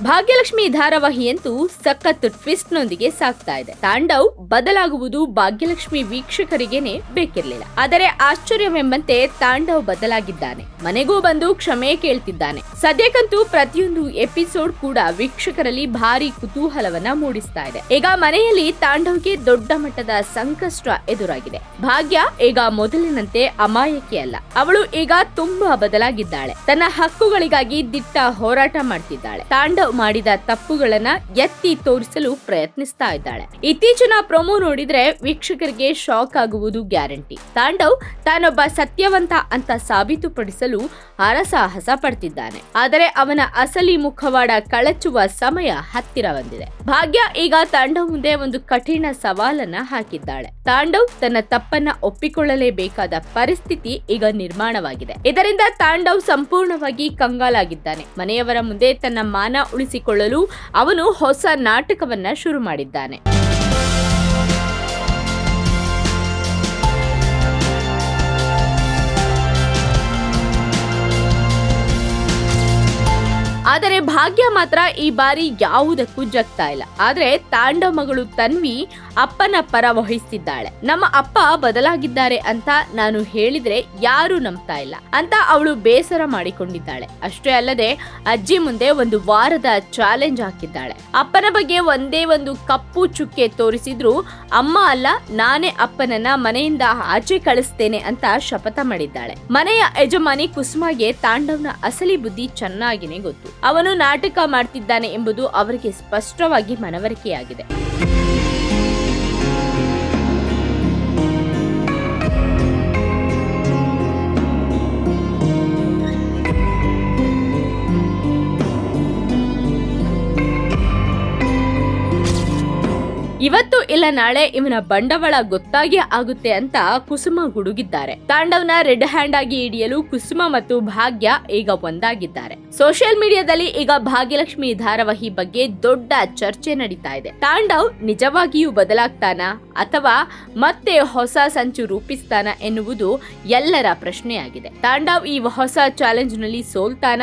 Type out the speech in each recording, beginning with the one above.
ಭಾಗ್ಯಲಕ್ಷ್ಮಿ ಧಾರಾವಾಹಿಯಂತೂ ಸಖತ್ ಟ್ವಿಸ್ಟ್ ನೊಂದಿಗೆ ಸಾಗ್ತಾ ಇದೆ. ತಾಂಡವ್ ಬದಲಾಗುವುದು ಭಾಗ್ಯಲಕ್ಷ್ಮಿ ವೀಕ್ಷಕರಿಗೇನೆ ಬೇಕಿರಲಿಲ್ಲ. ಆದರೆ ಆಶ್ಚರ್ಯವೆಂಬಂತೆ ತಾಂಡವ್ ಬದಲಾಗಿದ್ದಾನೆ. ಮನೆಗೂ ಬಂದು ಕ್ಷಮೆ ಕೇಳ್ತಿದ್ದಾನೆ. ಸದ್ಯಕ್ಕಂತೂ ಪ್ರತಿಯೊಂದು ಎಪಿಸೋಡ್ ಕೂಡ ವೀಕ್ಷಕರಲ್ಲಿ ಭಾರಿ ಕುತೂಹಲವನ್ನ ಮೂಡಿಸ್ತಾ ಇದೆ. ಈಗ ಮನೆಯಲ್ಲಿ ತಾಂಡವ್ಗೆ ದೊಡ್ಡ ಮಟ್ಟದ ಸಂಕಷ್ಟ ಎದುರಾಗಿದೆ. ಭಾಗ್ಯ ಈಗ ಮೊದಲಿನಂತೆ ಅಮಾಯಕಿ ಅಲ್ಲ. ಅವಳು ಈಗ ತುಂಬಾ ಬದಲಾಗಿದ್ದಾಳೆ. ತನ್ನ ಹಕ್ಕುಗಳಿಗಾಗಿ ದಿಟ್ಟ ಹೋರಾಟ ಮಾಡ್ತಿದ್ದಾಳೆ. ತಾಂಡವ್ ಮಾಡಿದ ತಪ್ಪುಗಳನ್ನ ಎತ್ತಿ ತೋರಿಸಲು ಪ್ರಯತ್ನಿಸ್ತಾ ಇದ್ದಾಳೆ. ಇತ್ತೀಚಿನ ಪ್ರೊಮೋ ನೋಡಿದ್ರೆ ವೀಕ್ಷಕರಿಗೆ ಶಾಕ್ ಆಗುವುದು ಗ್ಯಾರಂಟಿ. ತಾಂಡವ್ ತಾನೊಬ್ಬ ಸತ್ಯವಂತ ಅಂತ ಸಾಬೀತುಪಡಿಸಲು ಹರಸಾಹಸ ಪಡ್ತಿದ್ದಾನೆ. ಆದರೆ ಅವನ ಅಸಲಿ ಮುಖವಾಡ ಕಳಚುವ ಸಮಯ ಹತ್ತಿರ ಬಂದಿದೆ. ಭಾಗ್ಯ ಈಗ ತಾಂಡವ್ ಮುಂದೆ ಒಂದು ಕಠಿಣ ಸವಾಲನ್ನ ಹಾಕಿದ್ದಾಳೆ. ತಾಂಡವ್ ತನ್ನ ತಪ್ಪನ್ನ ಒಪ್ಪಿಕೊಳ್ಳಲೇಬೇಕಾದ ಪರಿಸ್ಥಿತಿ ಈಗ ನಿರ್ಮಾಣವಾಗಿದೆ. ಇದರಿಂದ ತಾಂಡವ್ ಸಂಪೂರ್ಣವಾಗಿ ಕಂಗಾಲಾಗಿದ್ದಾನೆ. ಮನೆಯವರ ಮುಂದೆ ತನ್ನ ಮಾನ ಉಳಿಸಿಕೊಳ್ಳಲು ಅವನು ಹೊಸ ನಾಟಕವನ್ನ ಶುರು ಮಾಡಿದ್ದಾನೆ. ಆದರೆ ಭಾಗ್ಯ ಮಾತ್ರ ಈ ಬಾರಿ ಯಾವುದಕ್ಕೂ ಜಗ್ತಾ ಇಲ್ಲ. ಆದ್ರೆ ತಾಂಡವ್ ಮಗಳು ತನ್ವಿ ಅಪ್ಪನ ಪರ ವಹಿಸ್ತಿದ್ದಾಳೆ. ನಮ್ಮ ಅಪ್ಪ ಬದಲಾಗಿದ್ದಾರೆ ಅಂತ ನಾನು ಹೇಳಿದ್ರೆ ಯಾರು ನಂಬ್ತಾ ಇಲ್ಲ ಅಂತ ಅವಳು ಬೇಸರ ಮಾಡಿಕೊಂಡಿದ್ದಾಳೆ. ಅಷ್ಟೇ ಅಲ್ಲದೆ ಅಜ್ಜಿ ಮುಂದೆ ಒಂದು ವಾರದ ಚಾಲೆಂಜ್ ಹಾಕಿದ್ದಾಳೆ. ಅಪ್ಪನ ಬಗ್ಗೆ ಒಂದೇ ಒಂದು ಕಪ್ಪು ಚುಕ್ಕೆ ತೋರಿಸಿದ್ರು ಅಮ್ಮ ಅಲ್ಲ ನಾನೇ ಅಪ್ಪನನ್ನ ಮನೆಯಿಂದ ಆಚೆ ಕಳಿಸ್ತೇನೆ ಅಂತ ಶಪಥ ಮಾಡಿದ್ದಾಳೆ. ಮನೆಯ ಯಜಮಾನಿ ಕುಸುಮಾಗೆ ತಾಂಡವ್ನ ಅಸಲಿ ಬುದ್ಧಿ ಚೆನ್ನಾಗಿನೇ ಗೊತ್ತು. ಅವನು ನಾಟಕ ಮಾಡ್ತಿದ್ದಾನೆ ಎಂಬುದು ಅವರಿಗೆ ಸ್ಪಷ್ಟವಾಗಿ ಮನವರಿಕೆಯಾಗಿದೆ. ಇವತ್ತು ಇಲ್ಲ ನಾಳೆ ಇವನ ಬಂಡವಾಳ ಗೊತ್ತಾಗಿ ಆಗುತ್ತೆ ಅಂತ ಕುಸುಮ ಗುಡುಗಿದ್ದಾರೆ. ತಾಂಡವ್ನ ರೆಡ್ ಹ್ಯಾಂಡ್ ಆಗಿ ಹಿಡಿಯಲು ಕುಸುಮ ಮತ್ತು ಭಾಗ್ಯ ಈಗ ಒಂದಾಗಿದ್ದಾರೆ. ಸೋಷಿಯಲ್ ಮೀಡಿಯಾದಲ್ಲಿ ಈಗ ಭಾಗ್ಯಲಕ್ಷ್ಮಿ ಧಾರಾವಾಹಿ ಬಗ್ಗೆ ದೊಡ್ಡ ಚರ್ಚೆ ನಡೀತಾ ಇದೆ. ತಾಂಡವ್ ನಿಜವಾಗಿಯೂ ಬದಲಾಗ್ತಾನ ಅಥವಾ ಮತ್ತೆ ಹೊಸ ಸಂಚು ರೂಪಿಸ್ತಾನ ಎನ್ನುವುದು ಎಲ್ಲರ ಪ್ರಶ್ನೆಯಾಗಿದೆ. ತಾಂಡವ್ ಈ ಹೊಸ ಚಾಲೆಂಜ್ ನಲ್ಲಿ ಸೋಲ್ತಾನ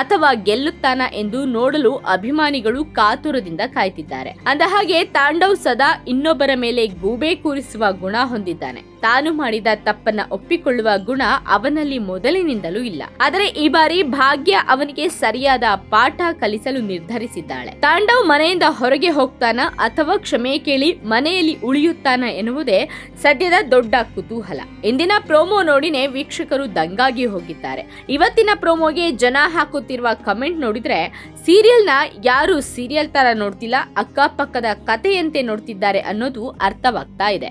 ಅಥವಾ ಗೆಲ್ಲುತ್ತಾನ ಎಂದು ನೋಡಲು ಅಭಿಮಾನಿಗಳು ಕಾತುರದಿಂದ ಕಾಯ್ತಿದ್ದಾರೆ. ಅಂದಹಾಗೆ ತಾಂಡವ್ ಸದಾ ಇನ್ನೊಬ್ಬರ ಮೇಲೆ ಗೂಬೆ ಕೂರಿಸುವ ಗುಣ ಹೊಂದಿದ್ದಾನೆ. ತಾನು ಮಾಡಿದ ತಪ್ಪನ್ನ ಒಪ್ಪಿಕೊಳ್ಳುವ ಗುಣ ಅವನಲ್ಲಿ ಮೊದಲಿನಿಂದಲೂ ಇಲ್ಲ. ಆದರೆ ಈ ಬಾರಿ ಭಾಗ್ಯ ಅವನಿಗೆ ಸರಿಯಾದ ಪಾಠ ಕಲಿಸಲು ನಿರ್ಧರಿಸಿದ್ದಾಳೆ. ತಾಂಡವ್ ಮನೆಯಿಂದ ಹೊರಗೆ ಹೋಗ್ತಾನ ಅಥವಾ ಕ್ಷಮೆ ಕೇಳಿ ಮನೆಯಲ್ಲಿ ಉಳಿಯುತ್ತಾನ ಎನ್ನುವುದೇ ಸದ್ಯದ ದೊಡ್ಡ ಕುತೂಹಲ. ಇಂದಿನ ಪ್ರೋಮೋ ನೋಡಿನೇ ವೀಕ್ಷಕರು ದಂಗಾಗಿ ಹೋಗಿದ್ದಾರೆ. ಇವತ್ತಿನ ಪ್ರೋಮೋಗೆ ಜನ ಹಾಕುತ್ತಿರುವ ಕಮೆಂಟ್ ನೋಡಿದ್ರೆ ಸೀರಿಯಲ್ನ ಯಾರು ಸೀರಿಯಲ್ ತರ ನೋಡ್ತಿಲ್ಲ, ಅಕ್ಕಪಕ್ಕದ ಕಥೆಯಂತೆ ನೋಡ್ತಿದ್ದಾರೆ ಅನ್ನೋದು ಅರ್ಥವಾಗ್ತಾ ಇದೆ.